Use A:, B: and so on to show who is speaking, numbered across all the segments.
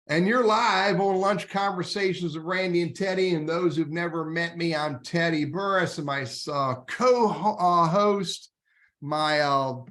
A: And you're live on Lunch Conversations with Randy and Teddy. And those who've never met me, I'm Teddy Burriss, and my co-host, my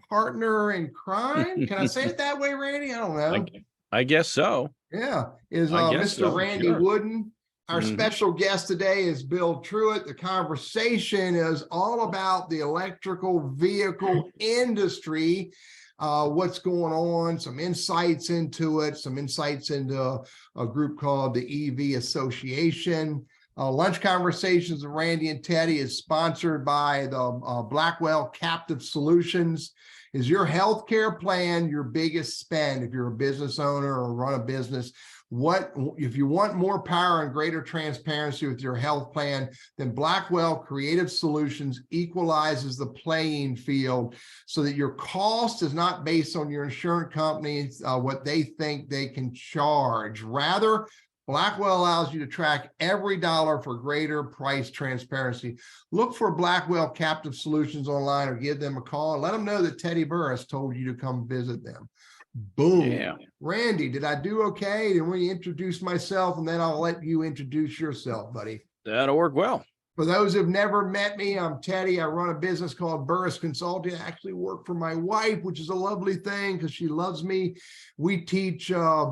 A: partner in crime. Can I say it that way, Randy? I don't know.
B: I guess so.
A: Yeah, is Mr. Randy Wooden. Our special guest today is Bill Trueit. The conversation is all about the electrical vehicle industry. What's going on, some insights into it, some insights into a group called the EV Association. Lunch Conversations with Randy and Teddy is sponsored by the Blackwell Captive Solutions. Is your healthcare plan your biggest spend if you're a business owner or run a business? If you want more power and greater transparency with your health plan, then Blackwell Creative Solutions equalizes the playing field so that your cost is not based on your insurance companies, what they think they can charge. Rather, Blackwell allows you to track every dollar for greater price transparency. Look for Blackwell Captive Solutions online or give them a call and let them know that Teddy Burriss told you to come visit them. Boom. Yeah. Randy, did I do okay? Did we introduce myself, and then I'll let you introduce yourself, buddy?
B: That'll work well.
A: For those who've never met me, I'm Teddy. I run a business called Burriss Consulting. I actually work for my wife, which is a lovely thing because she loves me. We teach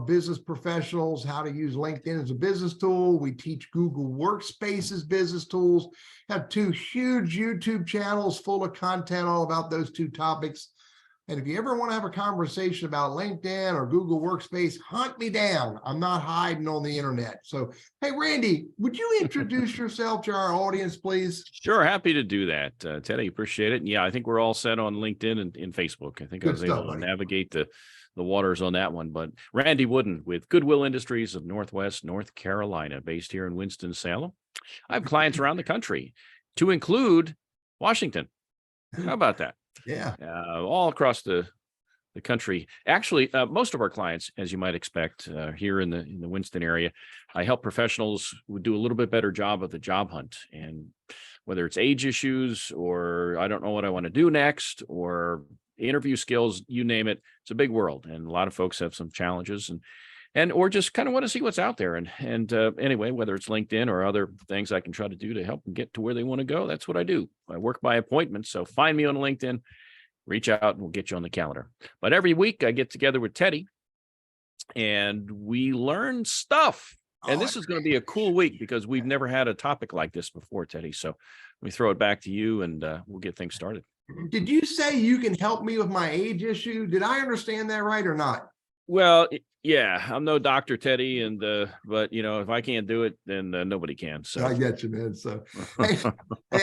A: business professionals how to use LinkedIn as a business tool. We teach Google Workspaces business tools. Have 2 huge YouTube channels full of content all about those 2 topics. And if you ever want to have a conversation about LinkedIn or Google Workspace, hunt me down. I'm not hiding on the internet. So, hey, Randy, would you introduce yourself to our audience, please?
B: Sure. Happy to do that, Teddy. Appreciate it. And yeah, I think we're all set on LinkedIn and Facebook. I think I was able to navigate the waters on that one. But Randy Wooden with Goodwill Industries of Northwest North Carolina, based here in Winston-Salem. I have clients around the country, to include Washington. How about that?
A: Yeah.
B: All across the country. Actually, most of our clients, as you might expect, here in the Winston area, I help professionals do a little bit better job of the job hunt. And whether it's age issues or I don't know what I want to do next or interview skills, you name it, it's a big world. And a lot of folks have some challenges and or just kind of want to see what's out there. And anyway, whether it's LinkedIn or other things I can try to do to help them get to where they want to go, that's what I do. I work by appointment. So find me on LinkedIn, reach out, and we'll get you on the calendar. But every week I get together with Teddy and we learn stuff. And this is going to be a cool week because we've never had a topic like this before, Teddy. So we throw it back to you and we'll get things started.
A: Did you say you can help me with my age issue? Did I understand that right or not?
B: Well, yeah, I'm no doctor, Teddy, but you know, if I can't do it, then nobody can. So
A: I get you, man. So, hey,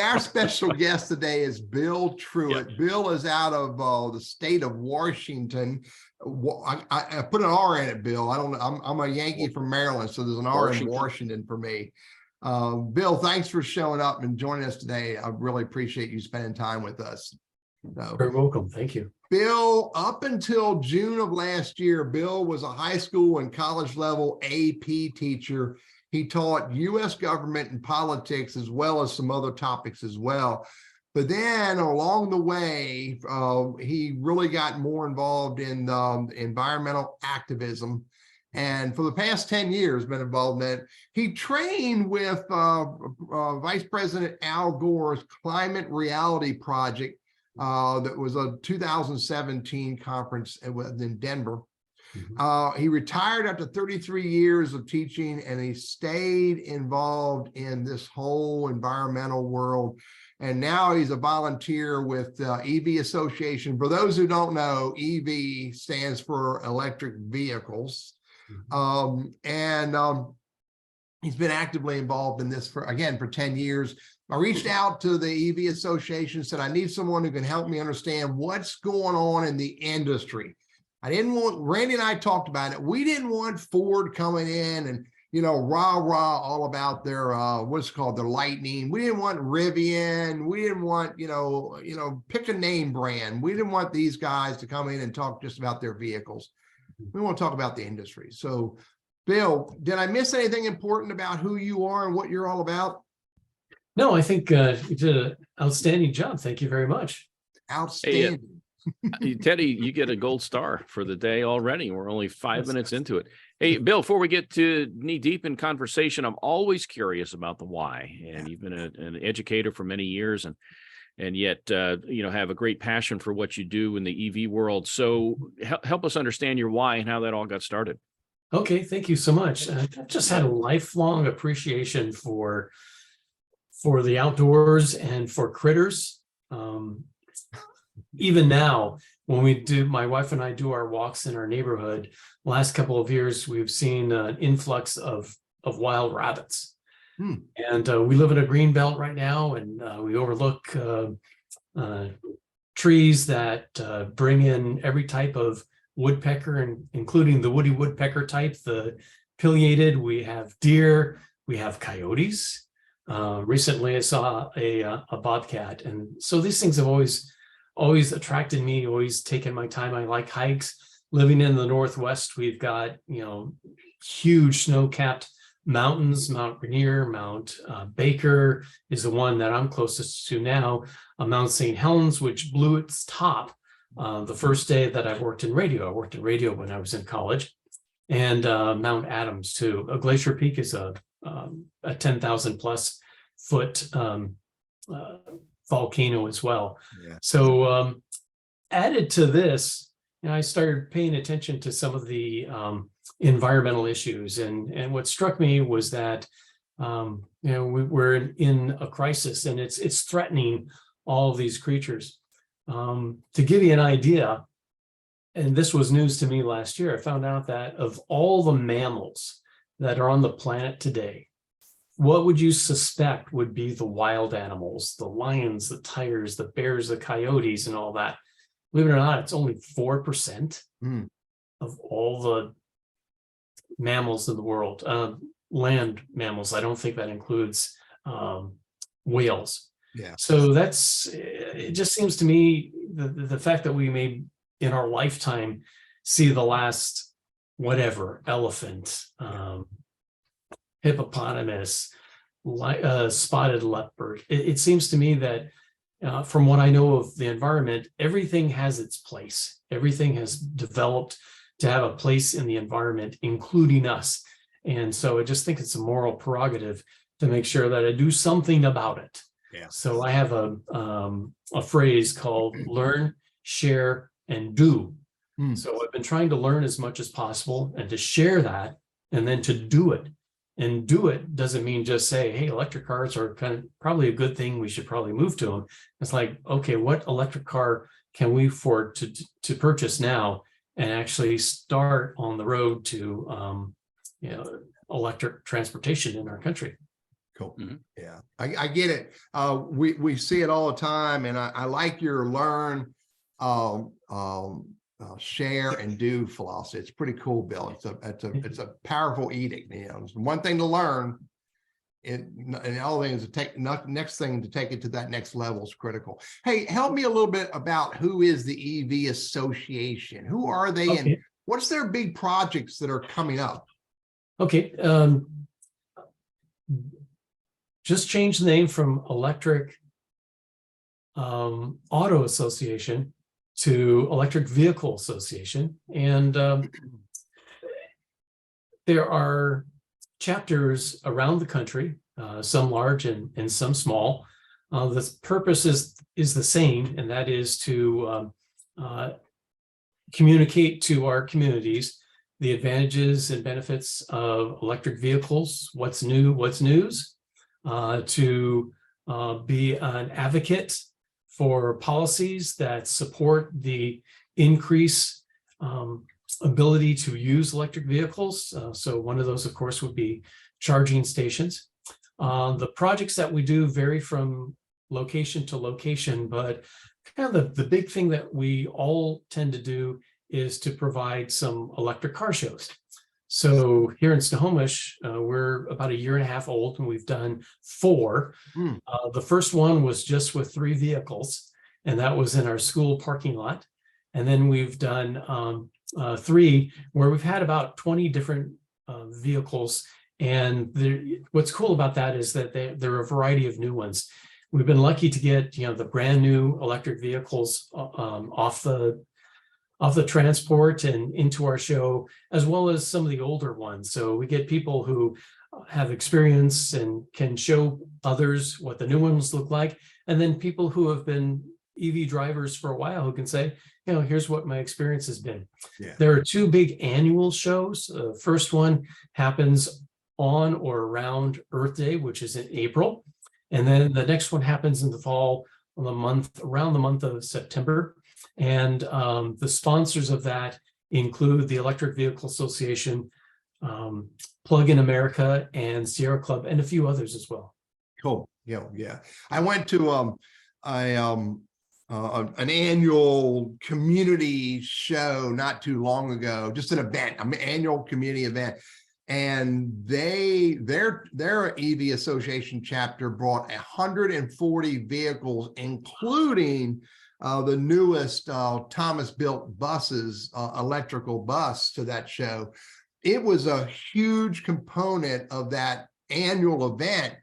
A: our special guest today is Bill Trueit. Yep. Bill is out of the state of Washington. I put an R in it, Bill. I'm a Yankee from Maryland, so there's an R in Washington for me. Bill, thanks for showing up and joining us today. I really appreciate you spending time with us.
C: So, very welcome. Thank you.
A: Bill, up until June of last year, Bill was a high school and college level AP teacher. He taught U.S. government and politics as well as some other topics as well. But then along the way, he really got more involved in environmental activism. And for the past 10 years, been involved in it. He trained with Vice President Al Gore's Climate Reality Project. That was a 2017 conference in Denver. Mm-hmm. He retired after 33 years of teaching, and he stayed involved in this whole environmental world. And now he's a volunteer with the EV Association. For those who don't know, EV stands for electric vehicles. Mm-hmm. He's been actively involved in this for 10 years. I reached out to the EV Association, said, I need someone who can help me understand what's going on in the industry. Randy and I talked about it. We didn't want Ford coming in and, rah all about their, what's called their Lightning. We didn't want Rivian. We didn't want, pick a name brand. We didn't want these guys to come in and talk just about their vehicles. We want to talk about the industry. So, Bill, did I miss anything important about who you are and what you're all about?
C: No, I think you did an outstanding job. Thank you very much.
A: Outstanding.
B: Teddy, you get a gold star for the day already. We're only 5 minutes into it. Hey, Bill, before we get to knee deep in conversation, I'm always curious about the why. And you've been an educator for many years and yet, have a great passion for what you do in the EV world. So help us understand your why and how that all got started.
C: Okay, thank you so much. I've just had a lifelong appreciation for the outdoors and for critters. Even now, when my wife and I do our walks in our neighborhood, last couple of years, we've seen an influx of wild rabbits. And we live in a green belt right now, and we overlook trees that bring in every type of woodpecker, and including the woody woodpecker type, the pileated. We have deer, we have coyotes. Recently, I saw a bobcat, and so these things have always attracted me. Always taken my time. I like hikes. Living in the Northwest, we've got huge snow-capped mountains. Mount Rainier, Mount Baker is the one that I'm closest to now. Mount St. Helens, which blew its top the first day that I worked in radio. I worked in radio when I was in college, and Mount Adams too. Glacier Peak is a 10,000 plus foot volcano as well. Yeah. So added to this, I started paying attention to some of the environmental issues, and what struck me was that we're in a crisis, and it's threatening all of these creatures. To give you an idea, and this was news to me last year, I found out that of all the mammals that are on the planet today, what would you suspect would be the wild animals, the lions, the tigers, the bears, the coyotes, and all that? Believe it or not, it's only 4% of all the mammals in the world, land mammals. I don't think that includes whales. Yeah. So it just seems to me the fact that we may in our lifetime see the last elephant, hippopotamus, spotted leopard. It seems to me that from what I know of the environment, everything has its place. Everything has developed to have a place in the environment, including us. And so I just think it's a moral prerogative to make sure that I do something about it. Yeah. So I have a phrase called learn, share, and do. So I've been trying to learn as much as possible and to share that, and then to do it. And do it doesn't mean just say, hey, electric cars are probably a good thing. We should probably move to them. It's like, okay, what electric car can we afford to purchase now and actually start on the road to electric transportation in our country?
A: Cool. Mm-hmm. Yeah, I get it. We see it all the time, and I like your learn, share, and do philosophy. It's pretty cool, Bill. It's a powerful edict. It's one thing to learn, and the other thing is to take next thing to take it to that next level is critical. Hey, help me a little bit about who is the EV Association? Who are they, and what's their big projects that are coming up?
C: Okay. Just change the name from Electric Auto Association to Electric Vehicle Association. And there are chapters around the country, some large and some small. The purpose is the same, and that is to communicate to our communities the advantages and benefits of electric vehicles, what's new, what's news, to be an advocate for policies that support the increased ability to use electric vehicles. So one of those, of course, would be charging stations. The projects that we do vary from location to location, but kind of the big thing that we all tend to do is to provide some electric car shows. So here in Snohomish, we're about 1.5 years old, and we've done 4. The first one was just with 3 vehicles, and that was in our school parking lot. And then we've done 3 where we've had about 20 different vehicles. And what's cool about that is that there are a variety of new ones. we've been lucky to get, the brand new electric vehicles off the transport and into our show, as well as some of the older ones. So we get people who have experience and can show others what the new ones look like. And then people who have been EV drivers for a while who can say, here's what my experience has been.
A: Yeah.
C: There are two big annual shows. The first one happens on or around Earth Day, which is in April. And then the next one happens in the fall, around the month of September. And the sponsors of that include the Electric Vehicle Association, Plug-in America, and Sierra Club, and a few others as well.
A: Cool. Yeah. I went to an annual community show not too long ago, just an event, an annual community event. And their EV association chapter brought 140 vehicles, including the newest Thomas built buses, electrical bus, to that show. It was a huge component of that annual event.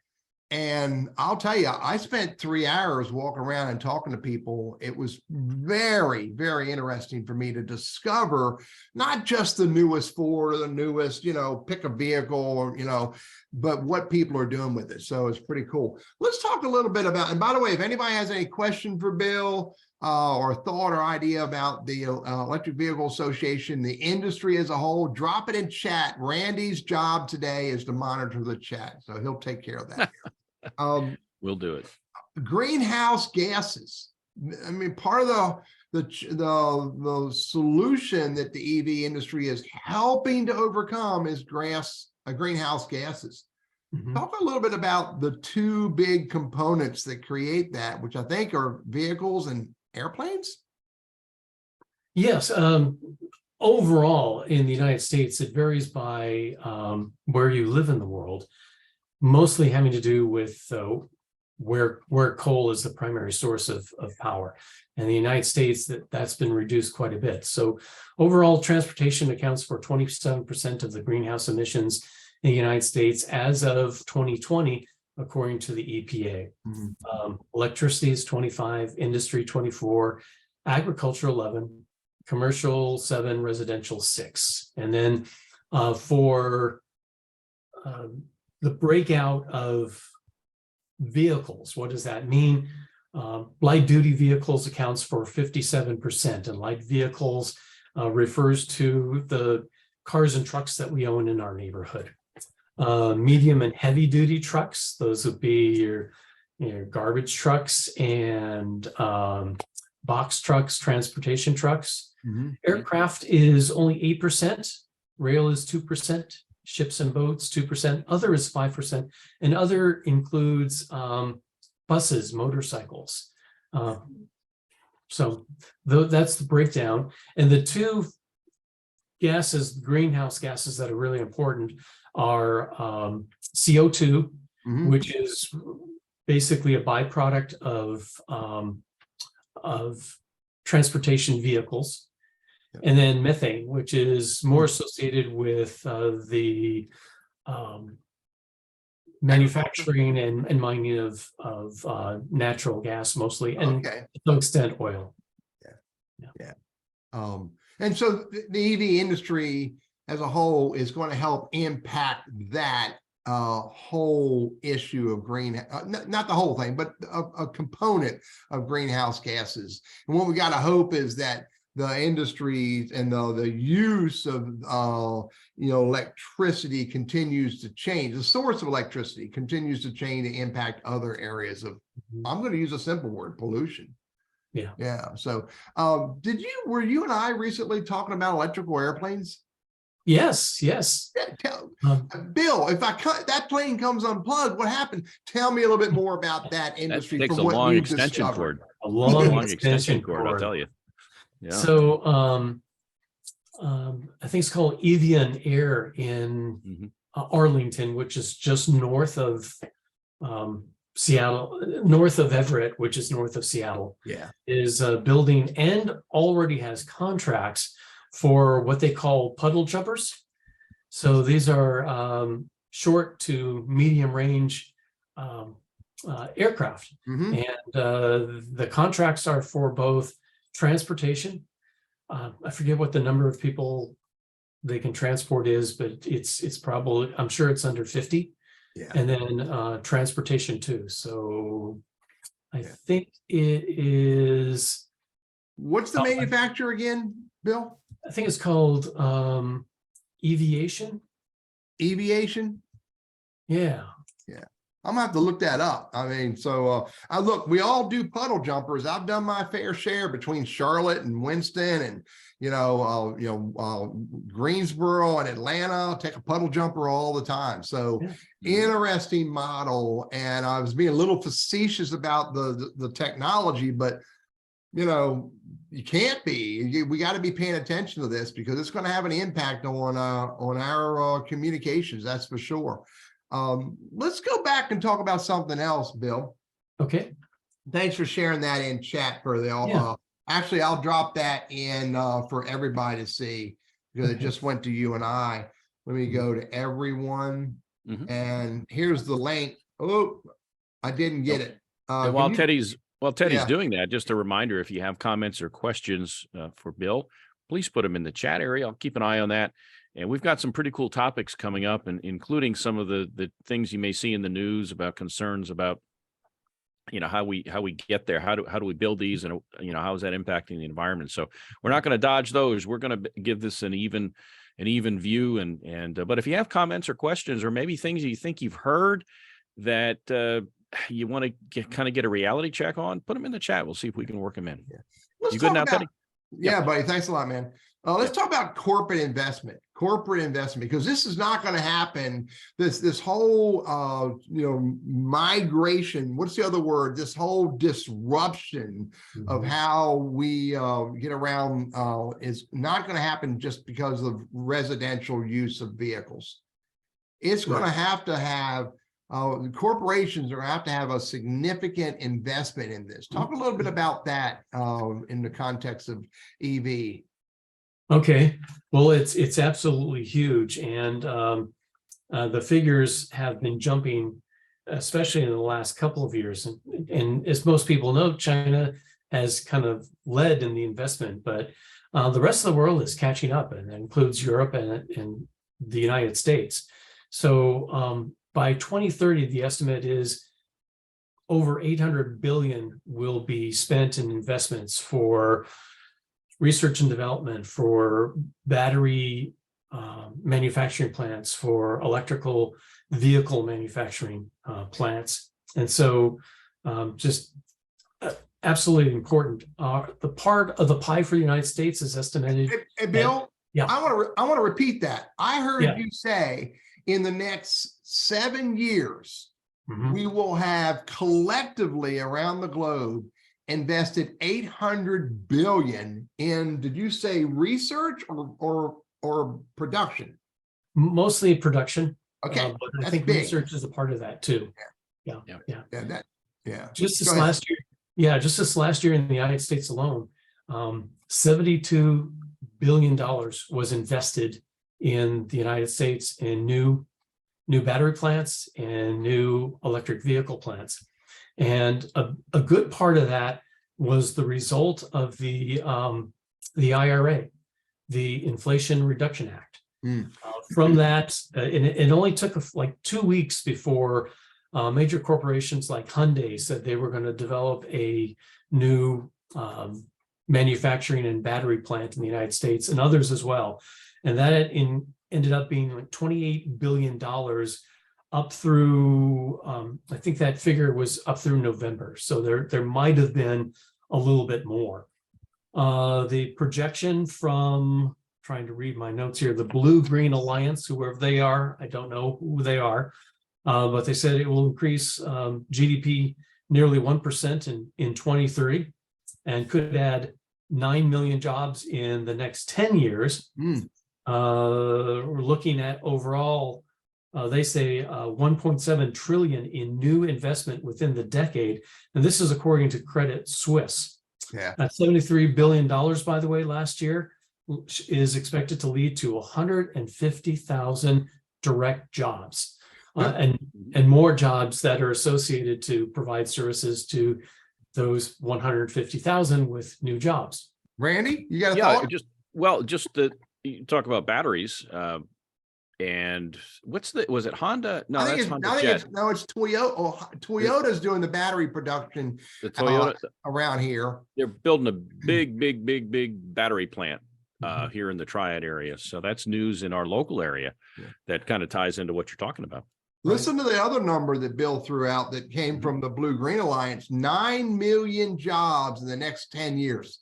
A: And I'll tell you, I spent 3 hours walking around and talking to people. It was very, very interesting for me to discover not just the newest Ford or the newest, pick a vehicle, or, but what people are doing with it. So it's pretty cool. Let's talk a little bit about, and by the way, if anybody has any question for Bill, or thought or idea about the Electric Vehicle Association, the industry as a whole, drop it in chat. Randy's job today is to monitor the chat, so he'll take care of that.
B: We'll do it.
A: Greenhouse gases. I mean, part of the solution that the EV industry is helping to overcome is greenhouse gases. Mm-hmm. Talk a little bit about the two big components that create that, which I think are vehicles and airplanes.
C: Yes. Overall, in the United States, it varies by where you live in the world, mostly having to do with where coal is the primary source of power. And in the United States, that's been reduced quite a bit. So overall, transportation accounts for 27% of the greenhouse emissions in the United States as of 2020, according to the EPA. Mm-hmm. Electricity is 25, industry 24, agriculture 11, commercial 7, residential 6. And then for the breakout of vehicles, what does that mean? Light duty vehicles accounts for 57%, and light vehicles refers to the cars and trucks that we own in our neighborhood. Medium and heavy duty trucks, those would be your garbage trucks and box trucks, transportation trucks. Mm-hmm. Aircraft is only 8%, rail is 2%, ships and boats 2%, other is 5%, and other includes buses, motorcycles. So that's the breakdown. And the two gases, greenhouse gases that are really important are CO2, mm-hmm. which is basically a byproduct of transportation vehicles, yep. And then methane, which is more associated with the manufacturing and mining of natural gas mostly, and to some extent oil.
A: Yeah. And so the EV industry as a whole is going to help impact that whole issue of not the whole thing, but a component of greenhouse gases. And what we got to hope is that the industry and the use of electricity continues to change. The source of electricity continues to change and impact other areas of, I'm going to use a simple word, pollution. Yeah. So were you and I recently talking about electrical airplanes?
C: Yes.
A: Yeah, Bill, if that plane comes unplugged, what happened? Tell me a little bit more about that industry.
B: That takes a long extension cord.
C: A long extension cord,
B: I'll tell you. Yeah.
C: So I think it's called Evian Air in Arlington, which is just north of Seattle, north of Everett, which is north of Seattle.
A: Yeah,
C: is building and already has contracts for what they call puddle jumpers. So these are short to medium range aircraft.
A: Mhm.
C: And the contracts are for both transportation. I forget what the number of people they can transport is, but it's probably, I'm sure it's under 50.
A: Yeah.
C: And then transportation too. So I think it is.
A: What's the manufacturer again, Bill?
C: I think it's called Aviation.
A: Aviation?
C: Yeah.
A: I'm gonna have to look that up. I mean, so I look, we all do puddle jumpers. I've done my fair share between Charlotte and Winston and Greensboro and Atlanta. I'll take a puddle jumper all the time. So interesting model. And I was being a little facetious about the technology, but you can't be. We got to be paying attention to this because it's going to have an impact on our communications. That's for sure. Let's go back and talk about something else, Bill.
C: Okay.
A: Thanks for sharing that in chat for the actually, I'll drop that in for everybody to see because it just went to you and I. Let me go to everyone. And here's the link. Oh, I didn't get it.
B: While Teddy's doing that, just a reminder, if you have comments or questions for Bill, please put them in the chat area. I'll keep an eye on that. And we've got some pretty cool topics coming up, and including some of the things you may see in the news about concerns about, how we get there, how do we build these, and how is that impacting the environment. So we're not going to dodge those. We're going to give this an even view. And but if you have comments or questions, or maybe things you think you've heard that you want to kind of get a reality check on, put them in the chat. We'll see if we can work them in.
A: You good now, Teddy? Yeah, buddy. Thanks a lot, man. Let's talk about corporate investment, because this is not going to happen. This whole, migration, what's the other word? This whole disruption of how we get around is not going to happen just because of residential use of vehicles. It's going to have corporations are going to have a significant investment in this. Talk a little bit about that in the context of EV.
C: Okay, well, it's absolutely huge, and the figures have been jumping, especially in the last couple of years. And as most people know, China has kind of led in the investment, but the rest of the world is catching up, and that includes Europe and the United States. So by 2030, the estimate is over 800 billion will be spent in investments for research and development, for battery manufacturing plants, for electrical vehicle manufacturing plants. And so just absolutely important. The part of the pie for the United States is estimated.
A: Hey, Bill, I want to repeat that. I heard you say in the next 7 years, we will have collectively around the globe invested 800 billion in, did you say research or production?
C: Mostly production.
A: Okay,
C: but I think big. Research is a part of that too. Yeah. Just this last year, just this last year in the United States alone, $72 billion was invested in the United States in new battery plants and new electric vehicle plants. And a good part of that was the result of the IRA, the Inflation Reduction Act. From that, it only took like 2 weeks before major corporations like Hyundai said they were going to develop a new manufacturing and battery plant in the United States, and others as well. And that ended up being like $28 billion up through, I think that figure was up through November. So there might have been a little bit more. The projection from, trying to read my notes here, the Blue Green Alliance, whoever they are, I don't know who they are, but they said it will increase GDP nearly 1% in 2030 and could add 9 million jobs in the next 10 years. We're looking at overall, they say 1.7 trillion in new investment within the decade. And this is according to Credit Suisse. At $73 billion, by the way, last year is expected to lead to 150,000 direct jobs. and more jobs that are associated to provide services to those 150,000 with new jobs.
A: Randy, you got a
B: Yeah,
A: thought?
B: just that you talk about batteries. And was it Honda? No,
A: I think
B: that's
A: it's,
B: Honda
A: I think
B: Jet.
A: it's Toyota. Oh, Toyota's doing the battery production
B: The Toyota,
A: around here.
B: they're building a big battery plant here in the Triad area. So that's news in our local area that kind of ties into what you're talking about.
A: Listen to the other number that Bill threw out that came from the Blue Green Alliance, 9 million jobs in the next 10 years.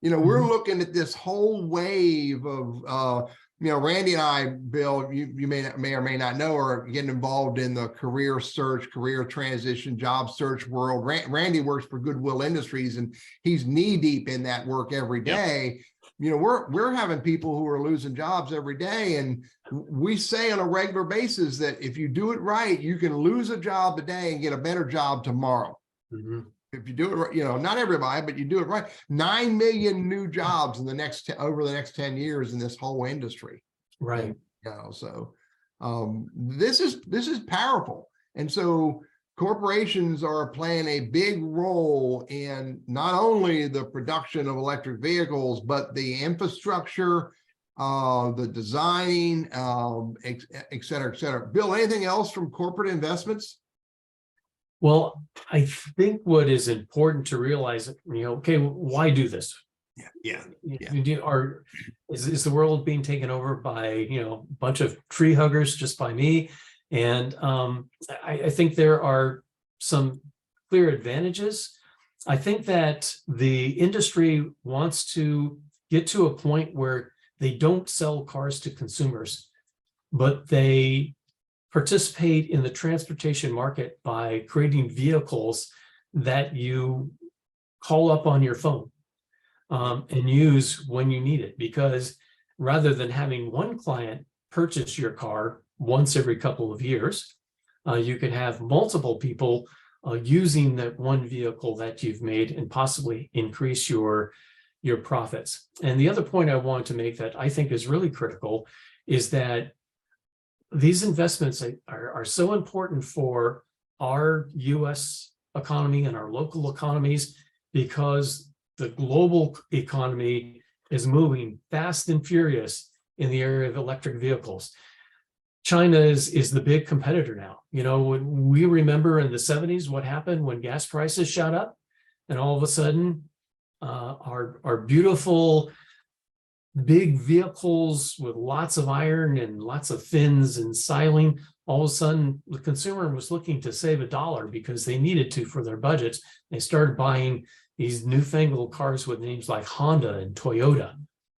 A: You know, we're looking at this whole wave of, you know, Randy and I, Bill, you may or may not know, are getting involved in the career search, career transition, job search world. Randy works for Goodwill Industries, and he's knee deep in that work every day. You know, we're having people who are losing jobs every day, and we say on a regular basis that if you do it right, you can lose a job today and get a better job tomorrow. If you do it right, you know, not everybody, but you do it right. 9 million new jobs in the over the next 10 years in this whole industry.
C: Right.
A: You know, so this is powerful. And so corporations are playing a big role in not only the production of electric vehicles, but the infrastructure, the designing, et cetera, et cetera. Bill, anything else from corporate investments?
C: Well, I think what is important to realize, you know, okay, why do this?
A: Yeah.
C: Is the world being taken over by, you know, a bunch of tree huggers just by me? And I think there are some clear advantages. I think that the industry wants to get to a point where they don't sell cars to consumers, but they participate in the transportation market by creating vehicles that you call up on your phone and use when you need it. Because rather than having one client purchase your car once every couple of years, you can have multiple people using that one vehicle that you've made and possibly increase your profits. And the other point I want to make that I think is really critical is that these investments are so important for our US economy and our local economies, because the global economy is moving fast and furious in the area of electric vehicles. China is the big competitor now. You know, when we remember in the 70s what happened when gas prices shot up, and all of a sudden our beautiful big vehicles with lots of iron and lots of fins and siling, all of a sudden the consumer was looking to save $1 because they needed to for their budgets. They started buying these newfangled cars with names like Honda and Toyota.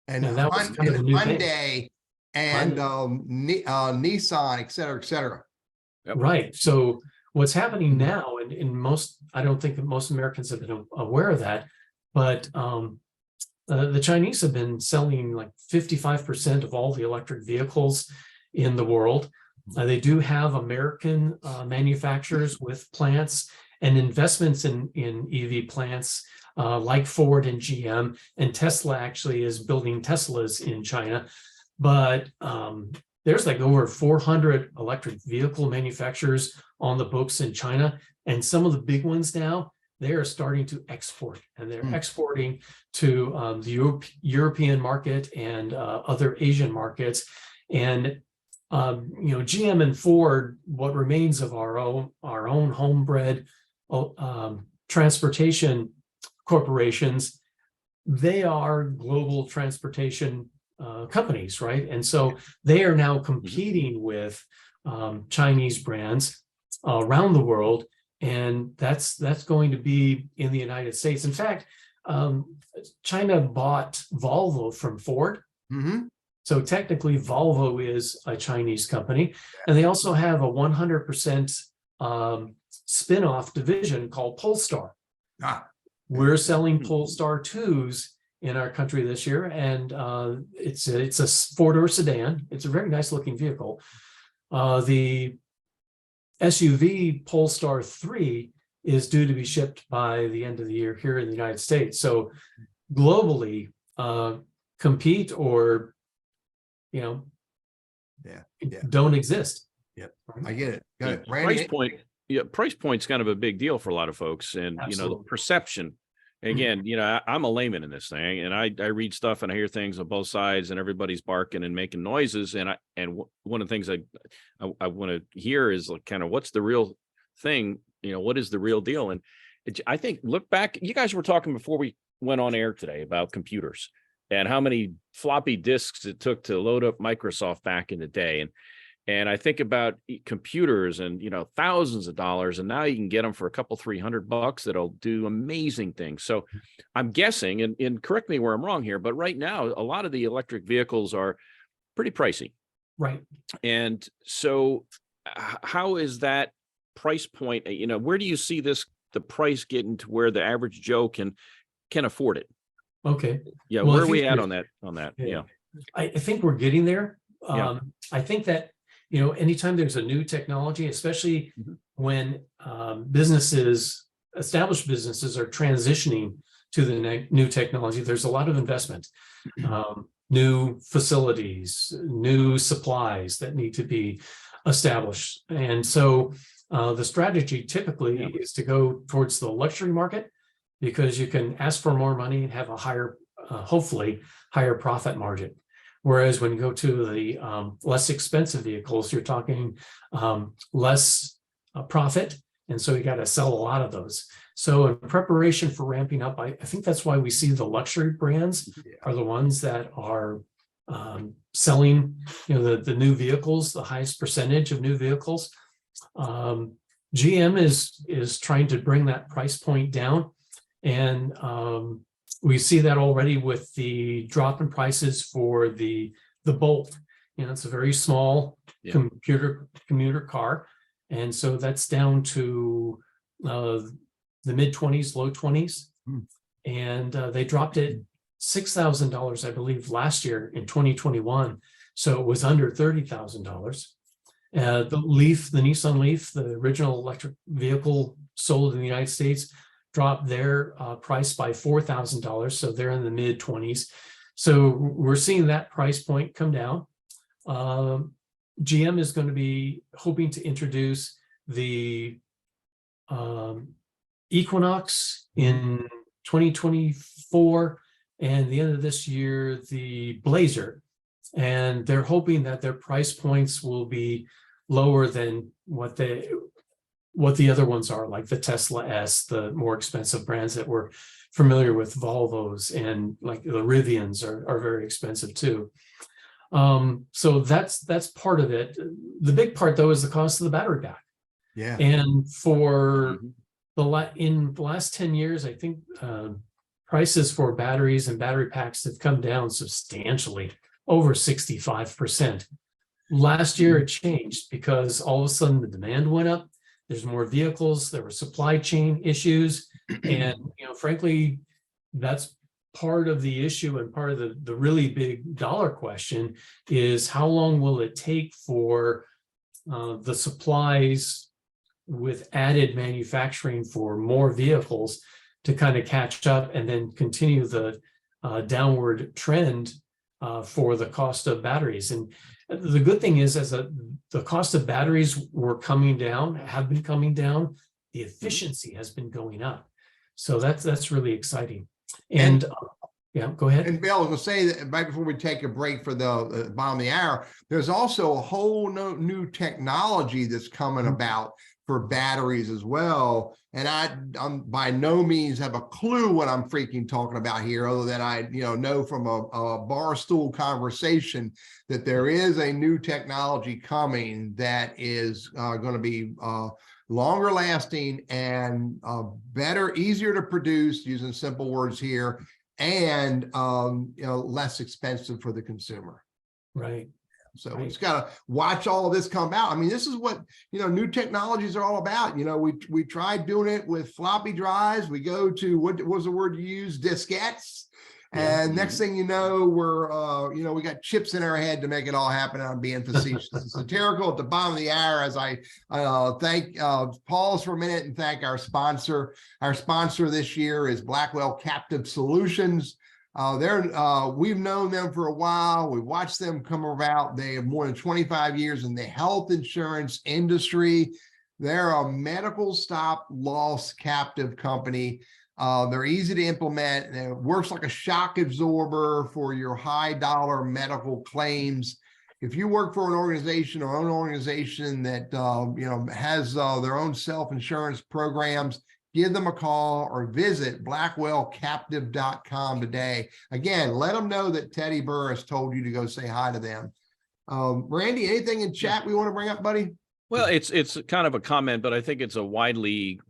A: And that was kind of a new Hyundai and Nissan, et cetera, et cetera.
B: Yep.
C: Right. So what's happening now, and in most, I don't think that most Americans have been aware of that, but the Chinese have been selling like 55% of all the electric vehicles in the world. They do have American manufacturers with plants and investments in EV plants like Ford and GM, and Tesla actually is building Teslas in China. But there's like over 400 electric vehicle manufacturers on the books in China, and some of the big ones now, they are starting to export, and they're exporting to the European market and other Asian markets. And you know, GM and Ford, what remains of our own homebred transportation corporations, they are global transportation companies, right? And so they are now competing with Chinese brands around the world. And that's going to be in the United States. In fact, China bought Volvo from Ford. So technically Volvo is a Chinese company. And they also have a 100% spin-off division called Polestar. We're selling Polestar 2s in our country this year. And it's a four-door sedan. It's a very nice looking vehicle. The SUV Polestar 3 is due to be shipped by the end of the year here in the United States. So globally, compete or, you know, don't exist.
A: Yep, I get it. Got it.
B: Price
A: Randy,
B: point, yeah, price point's kind of a big deal for a lot of folks, and you know, the
C: Absolutely.
B: perception. Again, you know, I'm a layman in this thing, and I read stuff and I hear things on both sides, and everybody's barking and making noises. And one of the things I want to hear is like kind of what's the real thing, you know, what is the real deal? And I think look back, you guys were talking before we went on air today about computers and how many floppy disks it took to load up Microsoft back in the day. And I think about computers and, you know, thousands of dollars, and now you can get them for a couple, $300 that'll do amazing things. So I'm guessing, and correct me where I'm wrong here, but right now, a lot of the electric vehicles are pretty pricey.
C: Right.
B: And so how is that price point, you know, where do you see the price getting to where the average Joe can afford it?
C: Okay.
B: Yeah.
C: Well,
B: Where are we at on that? Yeah.
C: I think we're getting there.
B: Yeah.
C: I think that, you know, anytime there's a new technology, especially when established businesses are transitioning to the new technology, there's a lot of investment, new facilities, new supplies that need to be established. And so the strategy typically is to go towards the luxury market, because you can ask for more money and have a higher, hopefully higher profit margin. Whereas when you go to the less expensive vehicles, you're talking less profit. And so you got to sell a lot of those. So in preparation for ramping up, I think that's why we see the luxury brands are the ones that are selling, you know, the new vehicles, the highest percentage of new vehicles. GM is trying to bring that price point down. And we see that already with the drop in prices for the Bolt. You know, it's a very small commuter car. And so that's down to the mid-20s, low 20s. And they dropped it $6,000, I believe, last year in 2021. So it was under $30,000. The Nissan Leaf, the original electric vehicle sold in the United States, dropped their price by $4,000. So they're in the mid-20s. So we're seeing that price point come down. GM is going to be hoping to introduce the Equinox in 2024, and the end of this year, the Blazer. And they're hoping that their price points will be lower than what the other ones are, like the Tesla S, the more expensive brands that we're familiar with, Volvos, and like the Rivians are very expensive too. So that's part of it. The big part though is the cost of the battery pack.
A: Yeah.
C: And for in the last 10 years, I think prices for batteries and battery packs have come down substantially, over 65%. Last year it changed because all of a sudden the demand went up. There's more vehicles, there were supply chain issues. And, you know, frankly, that's part of the issue, and part of the really big dollar question is how long will it take for the supplies with added manufacturing for more vehicles to kind of catch up and then continue the downward trend for the cost of batteries. And the good thing is, as the cost of batteries have been coming down, the efficiency has been going up. So that's really exciting. And yeah, go ahead.
A: And Bill, I was going to say that right before we take a break for the bottom of the hour, there's also a whole new technology that's coming about for batteries as well. And I'm by no means have a clue what I'm freaking talking about here, other than I know from a bar stool conversation that there is a new technology coming that is going to be longer lasting and better, easier to produce, using simple words here, and less expensive for the consumer.
C: Right.
A: So we just got to watch all of this come out. I mean, this is what, new technologies are all about. We tried doing it with floppy drives. We go to, what was the word you used? Diskettes. And next thing you know, we're, we got chips in our head to make it all happen. I'm being facetious and satirical at the bottom of the hour, as I thank, pause for a minute and thank our sponsor. Our sponsor this year is Blackwell Captive Solutions. We've known them for a while. We've watched them come about. They have more than 25 years in the health insurance industry. They're a medical stop loss captive company. They're easy to implement, and it works like a shock absorber for your high dollar medical claims. If you work for an organization or own organization that has their own self-insurance programs, give them a call or visit blackwellcaptive.com today. Again, let them know that Teddy Burriss told you to go say hi to them. Randy, anything in chat we want to bring up, buddy?
B: Well, it's kind of a comment, but I think it's a widely,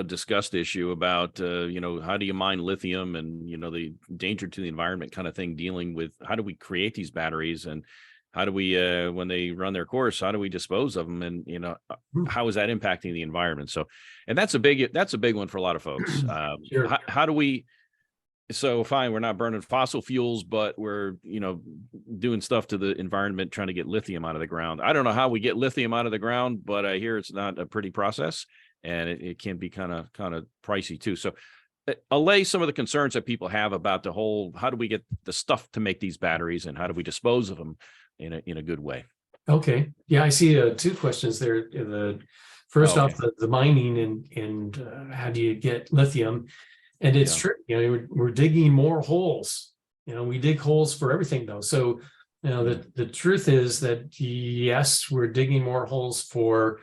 B: discussed issue about, how do you mine lithium and, the danger to the environment kind of thing, dealing with how do we create these batteries and how do we, when they run their course, how do we dispose of them? And, how is that impacting the environment? So, and that's a big one for a lot of folks.
C: Sure.
B: How do we, so fine, we're not burning fossil fuels, but we're, doing stuff to the environment, trying to get lithium out of the ground. I don't know how we get lithium out of the ground, but I hear it's not a pretty process, and it can be kind of pricey too. So allay some of the concerns that people have about the whole, how do we get the stuff to make these batteries and how do we dispose of them in a good way?
C: Okay. Yeah, I see two questions there. The first off, the mining and how do you get lithium? And it's true, we're digging more holes. We dig holes for everything though. So, the truth is that yes, we're digging more holes for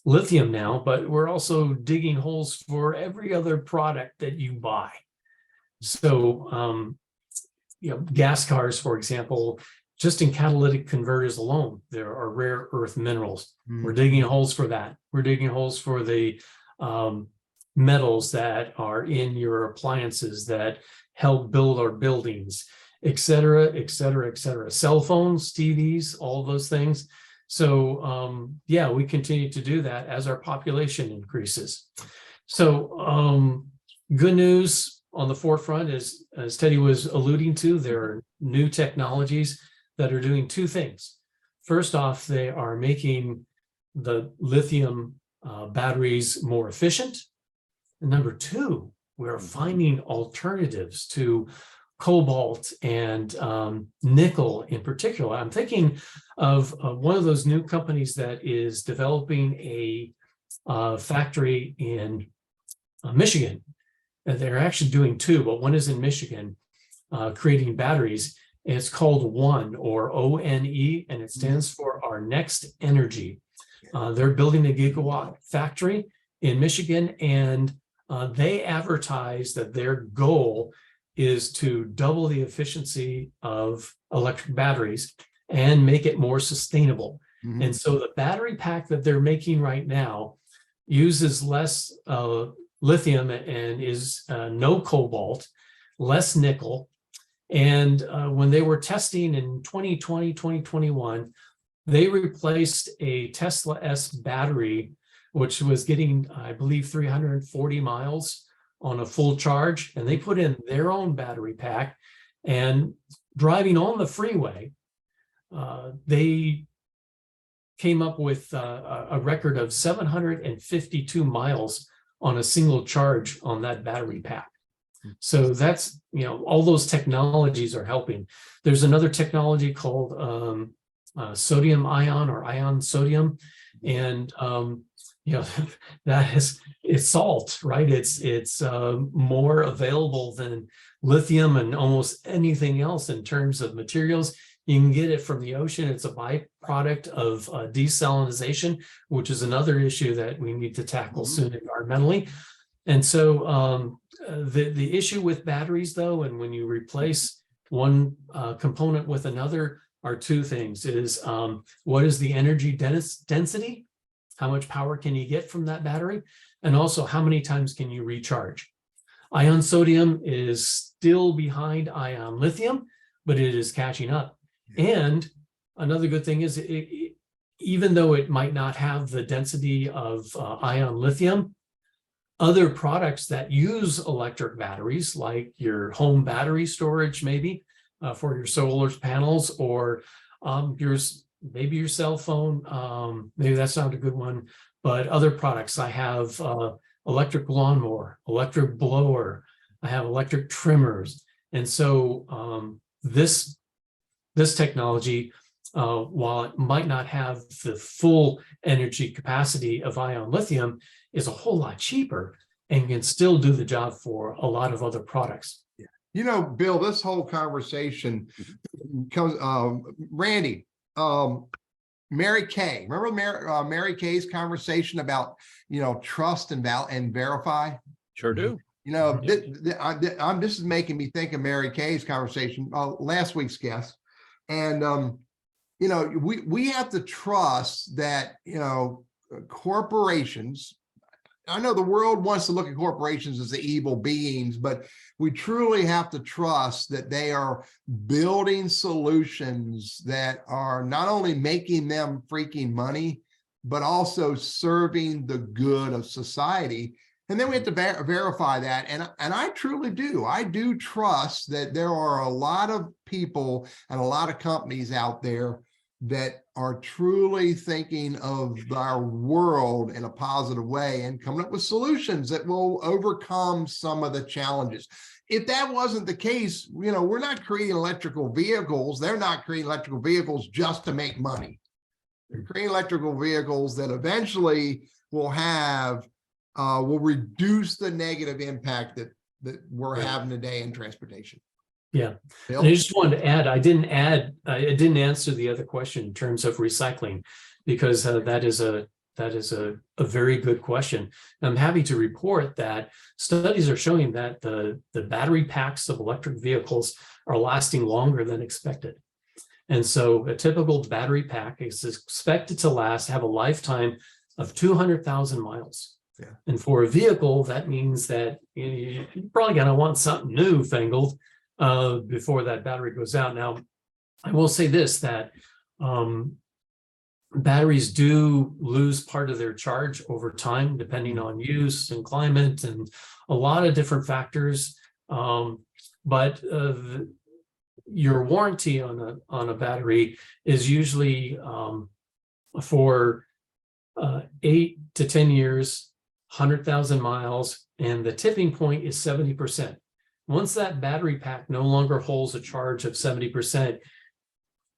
C: lithium now, but we're also digging holes for every other product that you buy. So, gas cars, for example, just in catalytic converters alone, there are rare earth minerals. We're digging holes for that. We're digging holes for the metals that are in your appliances that help build our buildings, et cetera, et cetera, et cetera. Cell phones, TVs, all those things. So we continue to do that as our population increases. So good news on the forefront is, as Teddy was alluding to, there are new technologies that are doing two things. First off, they are making the lithium batteries more efficient. And number two, we're finding alternatives to cobalt and nickel in particular. I'm thinking of one of those new companies that is developing a factory in Michigan. And they're actually doing two, but one is in Michigan, creating batteries. And it's called ONE, or ONE, and it stands for Our Next Energy. They're building a gigawatt factory in Michigan, and they advertise that their goal is to double the efficiency of electric batteries and make it more sustainable. And so the battery pack that they're making right now uses less lithium and is no cobalt, less nickel. And when they were testing in 2020, 2021, they replaced a Tesla S battery, which was getting, I believe, 340 miles on a full charge. And they put in their own battery pack, and driving on the freeway, they came up with a record of 752 miles on a single charge on that battery pack. So that's, all those technologies are helping. There's another technology called sodium ion, or ion sodium. And it's salt, right? It's more available than lithium and almost anything else in terms of materials. You can get it from the ocean. It's a byproduct of desalinization, which is another issue that we need to tackle soon environmentally. And so the issue with batteries, though, and when you replace one component with another, are two things: is what is the energy density? How much power can you get from that battery? And also, how many times can you recharge? Ion sodium is still behind ion lithium, but it is catching up. And another good thing is, even though it might not have the density of ion lithium, other products that use electric batteries, like your home battery storage, maybe for your solar panels, or maybe your cell phone, maybe that's not a good one, but other products. I have electric lawnmower, electric blower, I have electric trimmers. And so this technology, while it might not have the full energy capacity of ion lithium, is a whole lot cheaper and can still do the job for a lot of other products.
A: Yeah. You know, Bill, this whole conversation comes, Randy, Mary Kay, remember Mary Kay's conversation about, trust and verify?
B: Sure do.
A: This is making me think of Mary Kay's conversation, last week's guest. And, we have to trust that, corporations, I know the world wants to look at corporations as the evil beings, but we truly have to trust that they are building solutions that are not only making them freaking money, but also serving the good of society. And then we have to verify that. And I truly do. I do trust that there are a lot of people and a lot of companies out there that are truly thinking of our world in a positive way and coming up with solutions that will overcome some of the challenges. If that wasn't the case, we're not creating electrical vehicles. They're not creating electrical vehicles just to make money. They're creating electrical vehicles that eventually will reduce the negative impact that we're having today in transportation.
C: Yeah, and I just wanted to add, I didn't answer the other question in terms of recycling, because that is a very good question. I'm happy to report that studies are showing that the battery packs of electric vehicles are lasting longer than expected. And so a typical battery pack is expected to have a lifetime of 200,000 miles. Yeah. And for a vehicle, that means that you're probably going to want something newfangled before that battery goes out. Now, I will say this, that batteries do lose part of their charge over time, depending on use and climate and a lot of different factors. But your warranty on a battery is usually for 8 to 10 years, 100,000 miles, and the tipping point is 70%. Once that battery pack no longer holds a charge of 70%,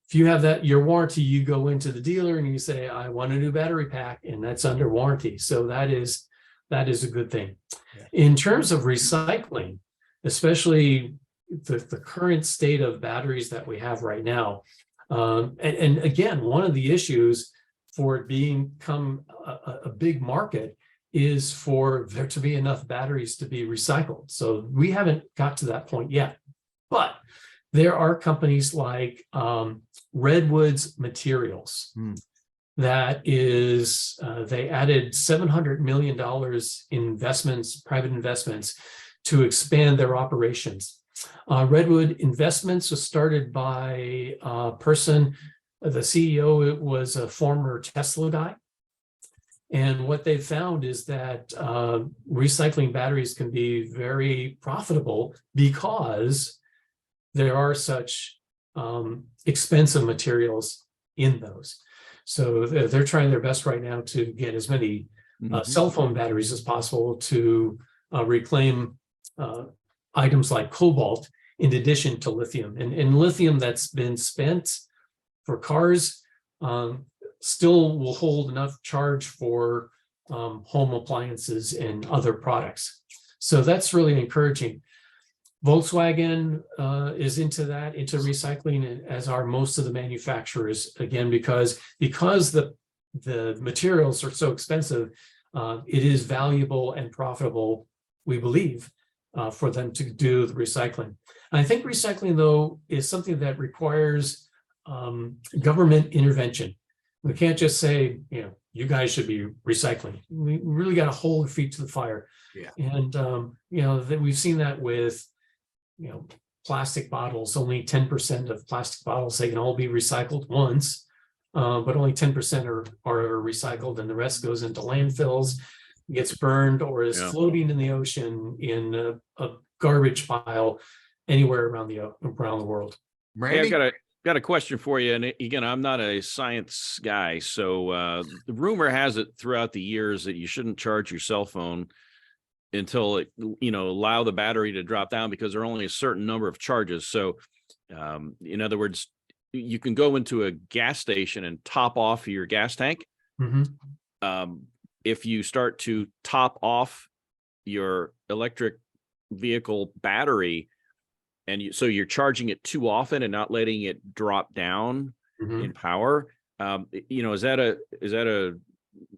C: if you have that, your warranty, you go into the dealer and you say, I want a new battery pack, and that's under warranty. So that is a good thing. Yeah. In terms of recycling, especially the current state of batteries that we have right now, and again, one of the issues for it become a big market is for there to be enough batteries to be recycled. So we haven't got to that point yet, but there are companies like Redwood's Materials that is, they added $700 million in investments, private investments, to expand their operations. Redwood Investments was started by a person, the CEO was a former Tesla guy. And what they've found is that recycling batteries can be very profitable because there are such expensive materials in those. So they're trying their best right now to get as many cell phone batteries as possible to reclaim items like cobalt in addition to lithium. And lithium that's been spent for cars still will hold enough charge for home appliances and other products. So that's really encouraging. Volkswagen is into recycling, as are most of the manufacturers, again, because the materials are so expensive, it is valuable and profitable, we believe, for them to do the recycling. And I think recycling, though, is something that requires government intervention. We can't just say, you guys should be recycling. We really got to hold our feet to the fire. Yeah. And, we've seen that with, plastic bottles. Only 10% of plastic bottles, they can all be recycled once, but only 10% are recycled, and the rest goes into landfills, gets burned, or is floating in the ocean in a garbage pile anywhere around the world.
B: Randy? Hey, I've got a question for you. And again, I'm not a science guy. So the rumor has it throughout the years that you shouldn't charge your cell phone until it, allow the battery to drop down, because there are only a certain number of charges. So, in other words, you can go into a gas station and top off your gas tank. If you start to top off your electric vehicle battery, and so you're charging it too often and not letting it drop down in power, is that a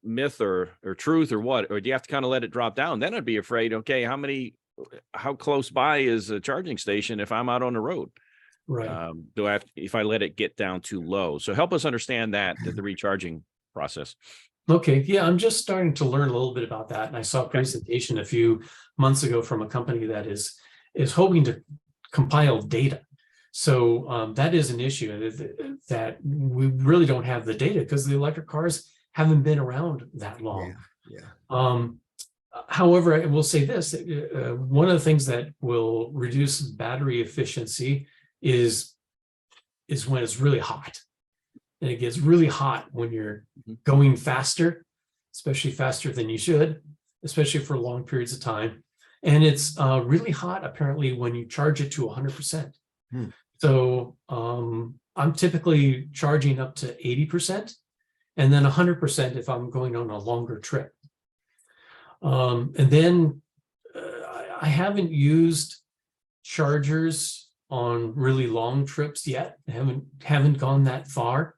B: myth or truth or what? Or do you have to kind of let it drop down? Then I'd be afraid, okay, how close by is a charging station if I'm out on the road?
C: Right.
B: Do I have, if I let it get down too low? So help us understand the recharging process.
C: Okay. Yeah, I'm just starting to learn a little bit about that. And I saw a presentation a few months ago from a company that is hoping to compile data. So that is an issue, that we really don't have the data because the electric cars haven't been around that long. However, I will say this, one of the things that will reduce battery efficiency is when it's really hot. And it gets really hot when you're going faster, especially faster than you should, especially for long periods of time. And it's really hot, apparently, when you charge it to 100%. So I'm typically charging up to 80%, and then 100% if I'm going on a longer trip. And then I haven't used chargers on really long trips yet. I haven't gone that far.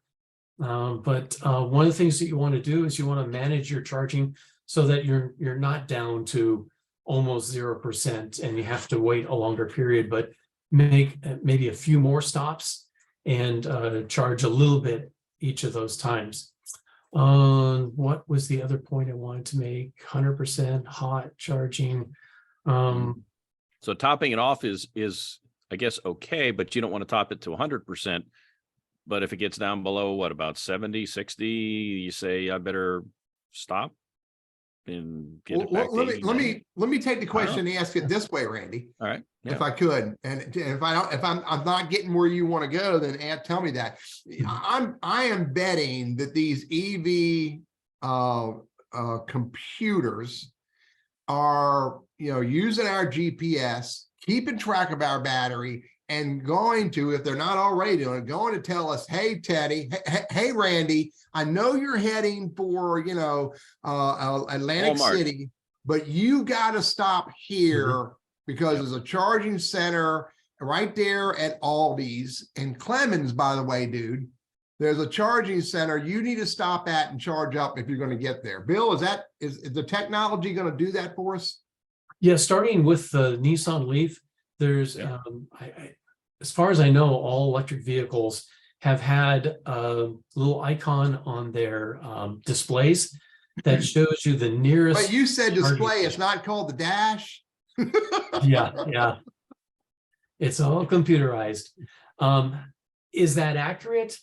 C: But one of the things that you want to do is you want to manage your charging so that you're not down to almost 0% and you have to wait a longer period, but make maybe a few more stops and charge a little bit each of those times. What was the other point I wanted to make? 100% hot charging.
B: So topping it off is I guess okay, but you don't want to top it to 100%. But if it gets down below, what, about 70, 60, you say, I better stop and get it back.
A: Let me take the question and ask it this way, Randy.
B: All right. Yeah.
A: If I could, and if I'm not getting where you want to go, then tell me that. I am betting that these EV computers are, using our GPS, keeping track of our battery, and going to, if they're not already doing it, going to tell us, hey, Teddy, hey, Randy, I know you're heading for, Atlantic
B: Walmart
A: City, but you got to stop here because there's a charging center right there at Aldi's and Clemens, by the way, dude. There's a charging center you need to stop at and charge up if you're going to get there. Bill, is the technology going to do that for us?
C: Yeah, starting with the Nissan Leaf, there's, as far as I know, all electric vehicles have had a little icon on their displays that shows you the nearest.
A: But you said display, it's not called the dash?
C: Yeah. It's all computerized. Is that accurate?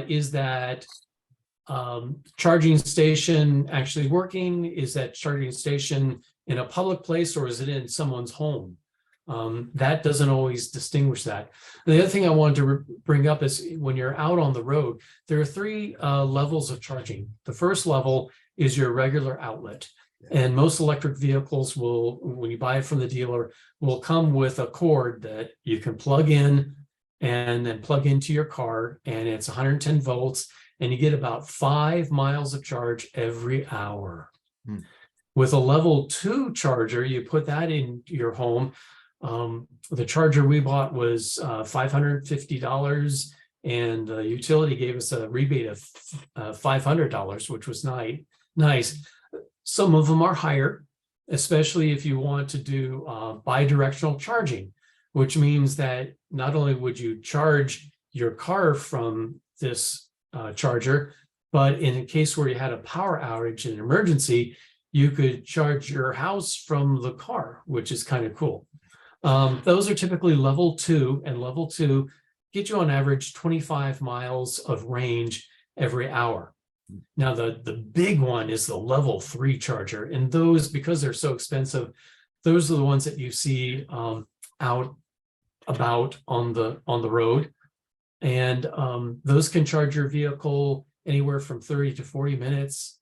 C: Is that charging station actually working? Is that charging station in a public place, or is it in someone's home? That doesn't always distinguish that. The other thing I wanted to bring up is when you're out on the road, there are three levels of charging. The first level is your regular outlet. And most electric vehicles will, when you buy it from the dealer, will come with a cord that you can plug in and then plug into your car, and it's 110 volts, and you get about 5 miles of charge every hour. With a level 2 charger, you put that in your home. The charger we bought was $550, and the utility gave us a rebate of $500, which was nice. Some of them are higher, especially if you want to do bi-directional charging, which means that not only would you charge your car from this charger, but in a case where you had a power outage and an emergency, you could charge your house from the car, which is kind of cool. Those are typically level 2, and level 2 get you on average 25 miles of range every hour. Now, the big one is the level 3 charger, and those, because they're so expensive, those are the ones that you see out about on the road, and those can charge your vehicle anywhere from 30 to 40 minutes.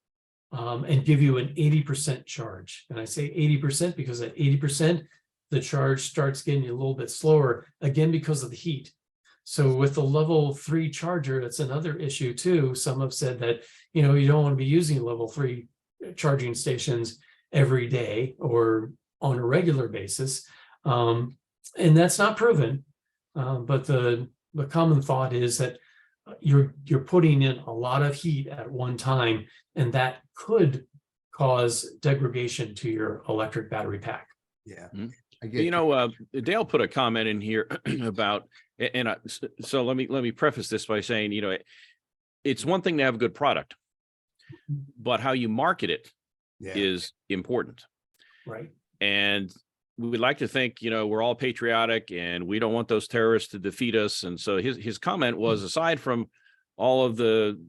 C: and give you an 80% charge. And I say 80% because at 80%, the charge starts getting a little bit slower, again, because of the heat. So with the level 3 charger, that's another issue too. Some have said that, you don't want to be using level 3 charging stations every day or on a regular basis. And that's not proven. But the common thought is that you're putting in a lot of heat at one time, and that could cause degradation to your electric battery pack.
A: Yeah.
B: I get Dale put a comment in here about, so let me preface this by saying, it's one thing to have a good product, but how you market it is important.
C: Right.
B: And we would like to think, we're all patriotic and we don't want those terrorists to defeat us. And so his comment was, aside from all of the,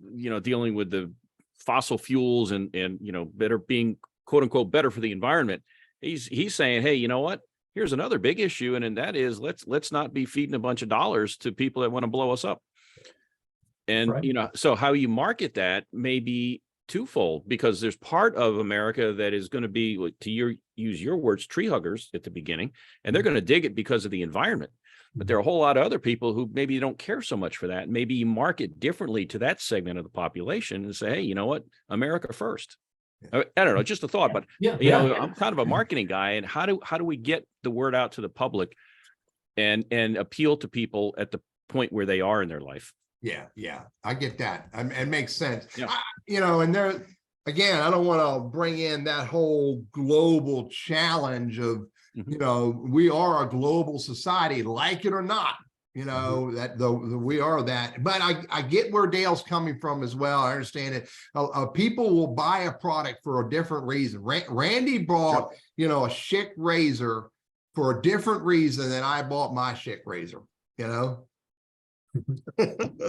B: dealing with the fossil fuels and better being quote unquote better for the environment, he's saying, hey, you know what? Here's another big issue, and that is let's not be feeding a bunch of dollars to people that want to blow us up. And right. So how you market that may be twofold, because there's part of America that is going to be, use your words, tree huggers at the beginning, and they're going to dig it because of the environment. But there are a whole lot of other people who maybe don't care so much for that. Maybe you market differently to that segment of the population and say, hey, you know what? America first. I don't know, just a thought, but I'm kind of a marketing guy, and how do we get the word out to the public and appeal to people at the point where they are in their life?
A: Yeah, I get that. It makes sense.
B: Yeah.
A: And there again, I don't want to bring in that whole global challenge of we are a global society, like it or not. That we are that, but I get where Dale's coming from as well. I understand it. People will buy a product for a different reason. Randy bought, a Schick razor for a different reason than I bought my Schick razor,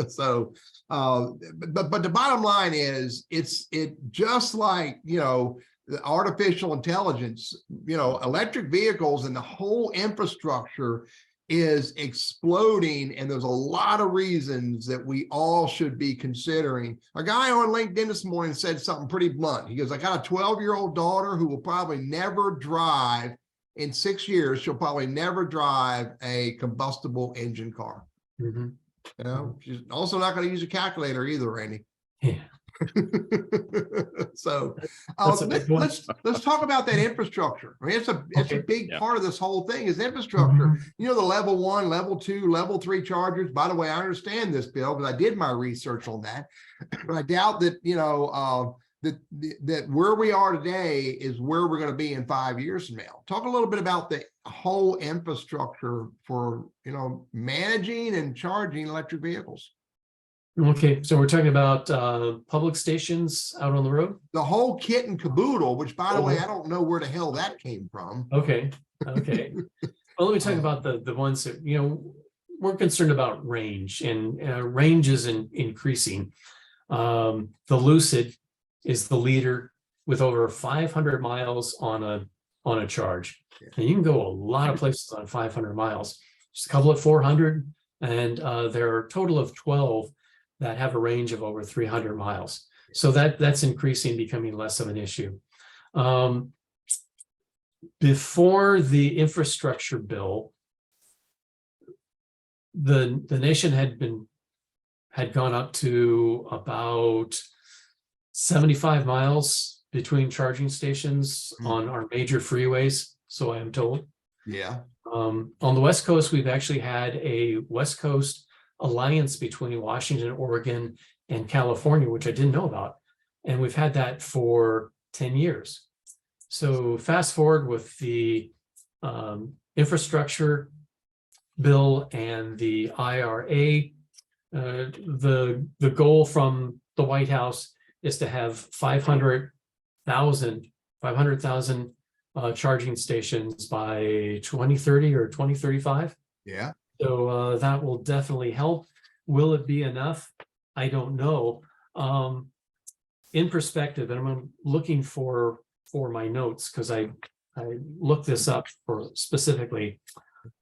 A: So, but the bottom line is it just like, the artificial intelligence, electric vehicles and the whole infrastructure is exploding, and there's a lot of reasons that we all should be considering. A guy on LinkedIn this morning said something pretty blunt. He goes, I got a 12-year-old daughter who will probably never drive in 6 years. She'll probably never drive a combustible engine car. She's also not going to use a calculator either, Randy.
C: Yeah.
A: So let's talk about that infrastructure. I mean, it's a big part of this whole thing is infrastructure. The level 1, level 2, level 3 chargers. By the way, I understand this, Bill, because I did my research on that. But I doubt that that where we are today is where we're going to be in 5 years from now. Talk a little bit about the whole infrastructure for managing and charging electric vehicles.
C: Okay, so we're talking about public stations out on the road?
A: The whole kit and caboodle, which, by the way, I don't know where the hell that came from.
C: Okay. Well, let me talk about the ones that, we're concerned about range, and range is increasing. The Lucid is the leader with over 500 miles on a charge. And you can go a lot of places on 500 miles. Just a couple at 400, and there are a total of 12 that have a range of over 300 miles. So that's increasing, becoming less of an issue. Before the infrastructure bill, the nation had gone up to about 75 miles between charging stations on our major freeways, so I am told.
A: Yeah.
C: On the West Coast, we've actually had a West Coast alliance between Washington, Oregon, and California, which I didn't know about. And we've had that for 10 years. So fast forward with the infrastructure bill and the IRA, the goal from the White House is to have 500,000 charging stations by 2030 or 2035.
A: Yeah.
C: So that will definitely help. Will it be enough? I don't know. In perspective, and I'm looking for my notes because I looked this up for specifically.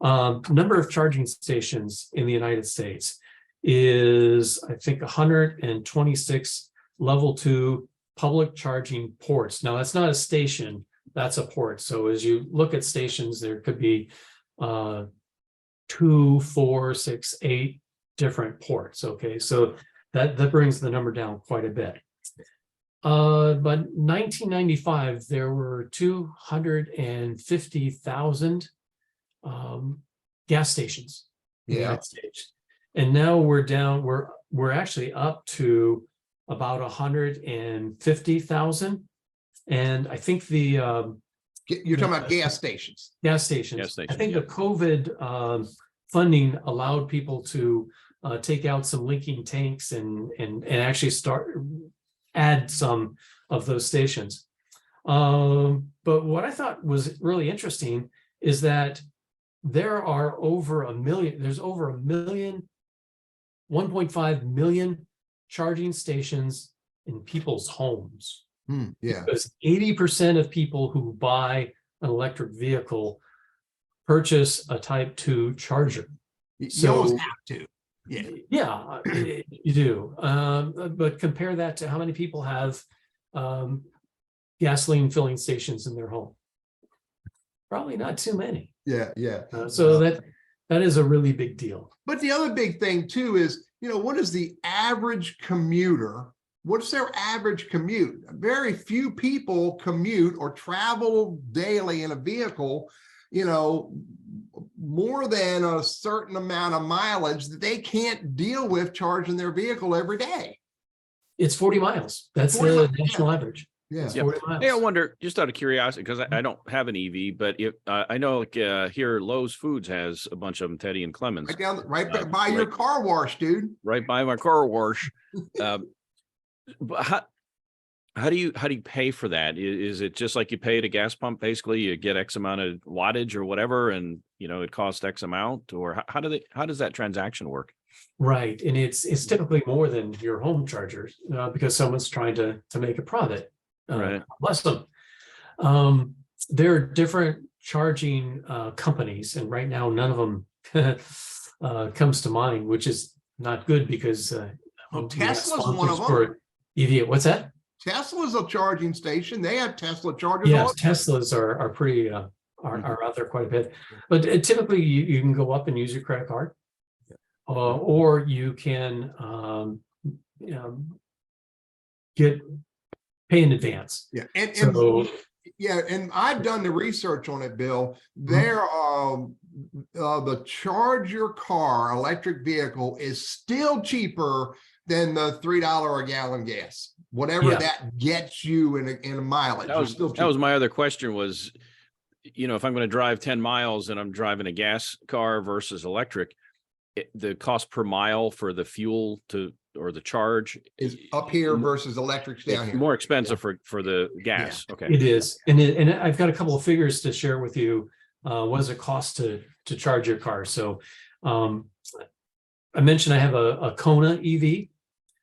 C: Number of charging stations in the United States is, I think, 126 level 2 public charging ports. Now, that's not a station, that's a port. So as you look at stations, there could be 2, 4, 6, 8 different ports. Okay, so that brings the number down quite a bit. But 1995, there were 250,000 gas stations in the United States, and now we're actually up to about 150,000. And I think you're
A: talking about gas stations.
C: Gas stations.
B: Gas stations,
C: I think
B: yeah.
C: the COVID funding allowed people to take out some leaking tanks and actually add some of those stations. But what I thought was really interesting is that there's over a million, 1.5 million charging stations in people's homes. Because 80% of people who buy an electric vehicle purchase a Type 2 charger.
A: You almost have to.
C: Yeah, you do. But compare that to how many people have gasoline filling stations in their home. Probably not too many. So that is a really big deal.
A: But the other big thing too is, what is the average commuter? What's their average commute? Very few people commute or travel daily in a vehicle, more than a certain amount of mileage that they can't deal with charging their vehicle every day.
C: It's 40 miles. That's the national average.
A: Yeah.
C: 40 miles.
B: Hey, I wonder, just out of curiosity, because I don't have an EV, but if I know here Lowe's Foods has a bunch of them, Teddy and Clemens.
A: Right by your car wash, dude.
B: Right by my car wash. But how do you pay for that? Is it just like you pay at a gas pump? Basically, you get X amount of wattage or whatever, and it costs X amount, or how does that transaction work?
C: Right, and it's typically more than your home chargers because someone's trying to make a profit.
B: Right.
C: Bless them. There are different charging companies, and right now none of them comes to mind, which is not good because
A: Tesla's one of them.
C: EV, what's that?
A: Tesla's a charging station. They have Tesla chargers.
C: Yes, Teslas are pretty are out there quite a bit. But typically you can go up and use your credit card, or you can pay in advance.
A: And I've done the research on it, Bill. There the charge your car electric vehicle is still cheaper than the $3 a gallon gas, whatever that gets you in a mileage.
B: That was my other question was, if I'm going to drive 10 miles and I'm driving a gas car versus electric, the cost per mile for the fuel or the charge
A: is up here versus electrics down here.
B: More expensive for the gas. Okay.
C: It is. And I've got a couple of figures to share with you. What does it cost to charge your car? So I mentioned I have a Kona EV.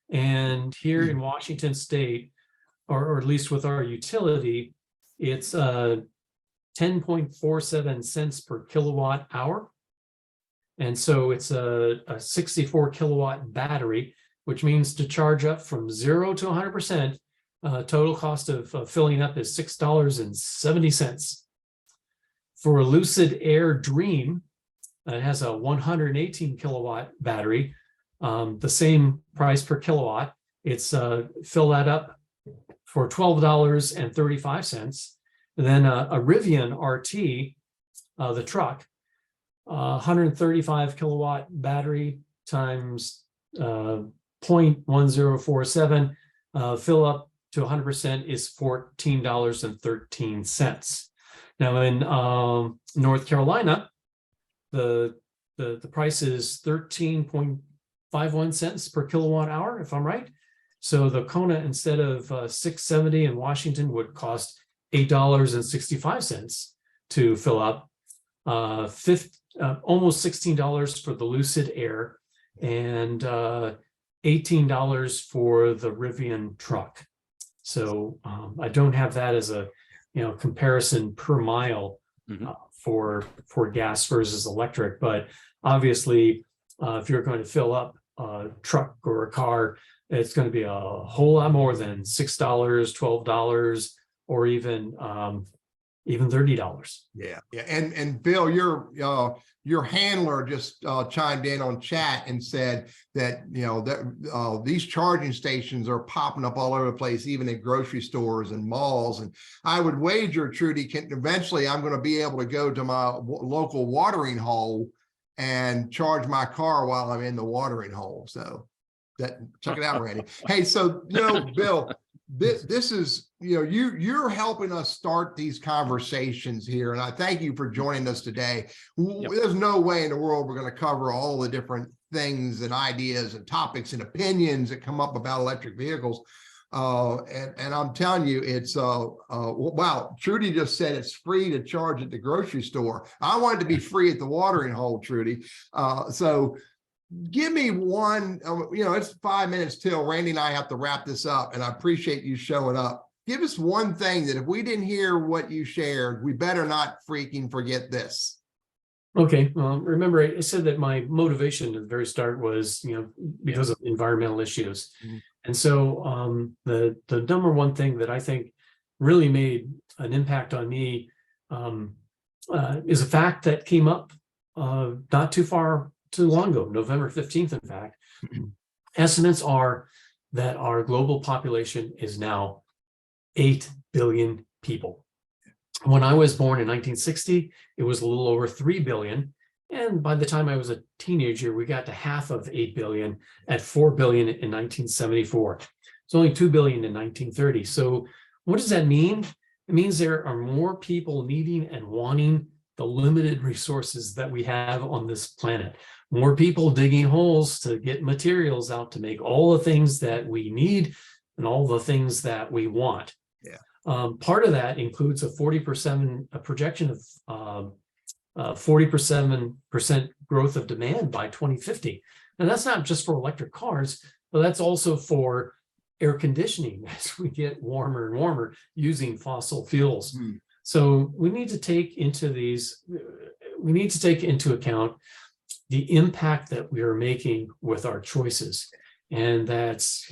C: And here in Washington State, or at least with our utility, it's 10.47 cents per kilowatt hour. And so it's a 64 kilowatt battery, which means to charge up from 0 to 100%, total cost of filling up is $6.70. For a Lucid Air Dream, it has a 118 kilowatt battery. The same price per kilowatt. It's fill that up for $12.35. And then a Rivian RT, the truck, 135 kilowatt battery times 0.1047, fill up to 100% is $14.13. Now in North Carolina, the price is 13.51 cents per kilowatt hour, if I'm right. So the Kona, instead of $6.70 in Washington, would cost $8.65 to fill up, almost $16 for the Lucid Air, and $18 for the Rivian truck. So I don't have that as a comparison per mile for gas versus electric, but obviously if you're going to fill up a truck or a car, it's going to be a whole lot more than $6, $12, or even $30.
A: Yeah. And Bill, your handler just chimed in on chat and said that, that these charging stations are popping up all over the place, even at grocery stores and malls. And I would wager, Trudy, eventually I'm going to be able to go to my local watering hole and charge my car while I'm in the watering hole. So check it out, Randy. Hey, so, Bill, this is, you're helping us start these conversations here. And I thank you for joining us today. Yep. There's no way in the world we're going to cover all the different things and ideas and topics and opinions that come up about electric vehicles. And I'm telling you, it's wow, Trudy just said it's free to charge at the grocery store. I want it to be free at the watering hole, Trudy. So give me one, it's 5 minutes till Randy and I have to wrap this up, and I appreciate you showing up. Give us one thing that if we didn't hear what you shared, we better not freaking forget this.
C: Okay. Remember, I said that my motivation at the very start was, because of environmental issues. Mm-hmm. And so the number one thing that I think really made an impact on me is a fact that came up not too long ago, November 15th, in fact. Estimates are that our global population is now 8 billion people. When I was born in 1960, it was a little over 3 billion. And by the time I was a teenager, we got to half of 8 billion at 4 billion in 1974. It's only 2 billion in 1930. So what does that mean? It means there are more people needing and wanting the limited resources that we have on this planet. More people digging holes to get materials out to make all the things that we need and all the things that we want. Yeah. Part of that includes a projection of 47% growth of demand by 2050. And that's not just for electric cars, but that's also for air conditioning as we get warmer and warmer using fossil fuels. Mm. So we need to take into account the impact that we are making with our choices. And that's,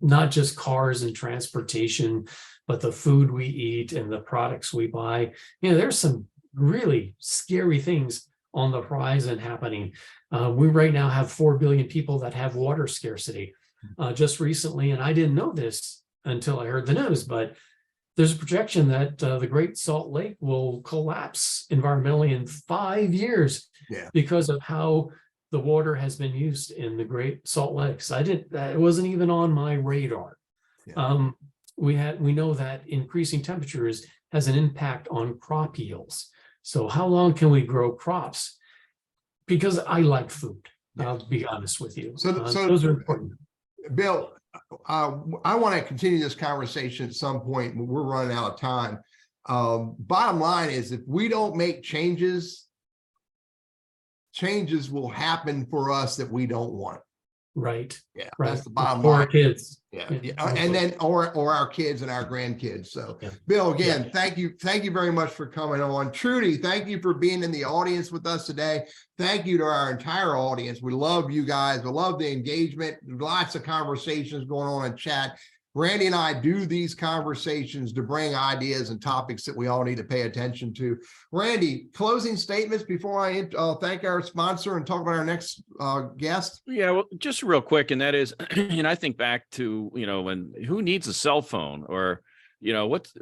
C: not just cars and transportation, but the food we eat and the products we buy. There's some really scary things on the horizon happening. We right now have 4 billion people that have water scarcity. Just recently, and I didn't know this until I heard the news, but there's a projection that the Great Salt Lake will collapse environmentally in 5 years because of how the water has been used in the Great Salt Lakes. It wasn't even on my radar. Yeah. We know that increasing temperatures has an impact on crop yields. So how long can we grow crops? Because I like food. I'll be honest with you. So those are important.
A: Bill, I want to continue this conversation at some point. We're running out of time. Bottom line is, if we don't make changes will happen for us that we don't want.
C: Right.
A: Yeah.
C: Right.
A: That's the bottom
C: for
A: line.
C: Our kids.
A: Yeah. And then, or our kids and our grandkids. So Bill, again, thank you very much for coming on. Trudy, thank you for being in the audience with us today. Thank you to our entire audience. We love you guys. We love the engagement. Lots of conversations going on in chat. Randy and I do these conversations to bring ideas and topics that we all need to pay attention to. Randy, closing statements before I thank our sponsor and talk about our next guest?
B: Yeah, well, just real quick, and that is, I think back to, when who needs a cell phone, or,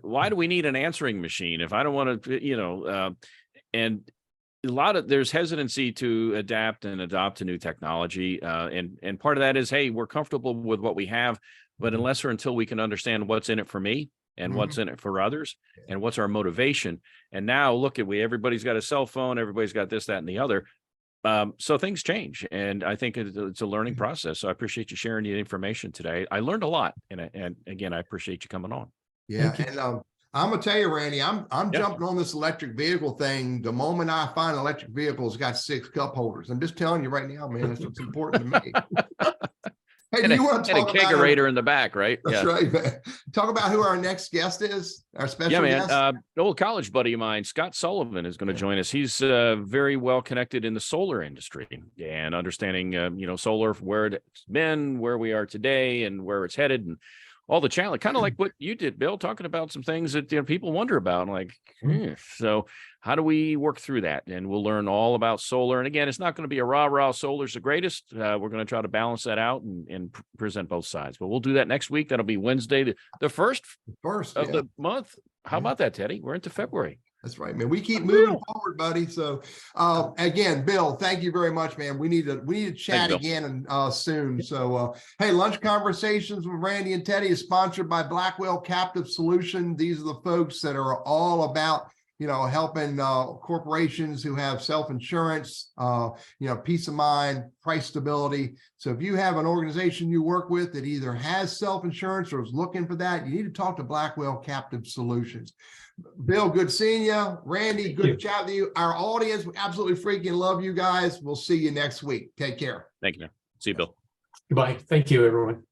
B: why do we need an answering machine if I don't want to, and there's hesitancy to adapt and adopt to new technology. And part of that is, hey, we're comfortable with what we have, but unless or until we can understand what's in it for me and what's in it for others and what's our motivation. And now look everybody's got a cell phone, everybody's got this, that, and the other. So things change. And I think it's a learning process. So I appreciate you sharing the information today. I learned a lot. And again, I appreciate you coming on.
A: Yeah. And I'm gonna tell you, Randy, I'm jumping on this electric vehicle thing the moment I find an electric vehicle has got 6 cup holders. I'm just telling you right now, man, it's important to me. Hey, Hey,
B: And
A: do you want to
B: a
A: talk about
B: kegerator in the back, right?
A: That's right, man. Talk about who our next guest is, our special
B: Yeah, man.
A: guest.
B: Old college buddy of mine, Scott Sullivan, is going to join us. He's very well connected in the solar industry and understanding, solar, where it's been, where we are today, and where it's headed, and all the challenge. Kind of like what you did, Bill, talking about some things that people wonder about. Like, so how do we work through that? And we'll learn all about solar. And again, it's not going to be a rah-rah, solar's the greatest. We're going to try to balance that out and present both sides. But we'll do that next week. That'll be Wednesday, the first of the month. How about that, Teddy? We're into February.
A: That's right, man. We keep moving forward, buddy. So again, Bill, thank you very much, man. We need to chat again and soon. So hey, Lunch Conversations with Randy and Teddy is sponsored by Blackwell Captive Solution. These are the folks that are all about helping corporations who have self-insurance, peace of mind, price stability. So if you have an organization you work with that either has self-insurance or is looking for that, you need to talk to Blackwell Captive Solutions. Bill, good seeing you. Randy, good to chat with you. Our audience, we absolutely freaking love you guys. We'll see you next week. Take care.
B: Thank you, man. See you, Bill.
C: Goodbye. Thank you, everyone.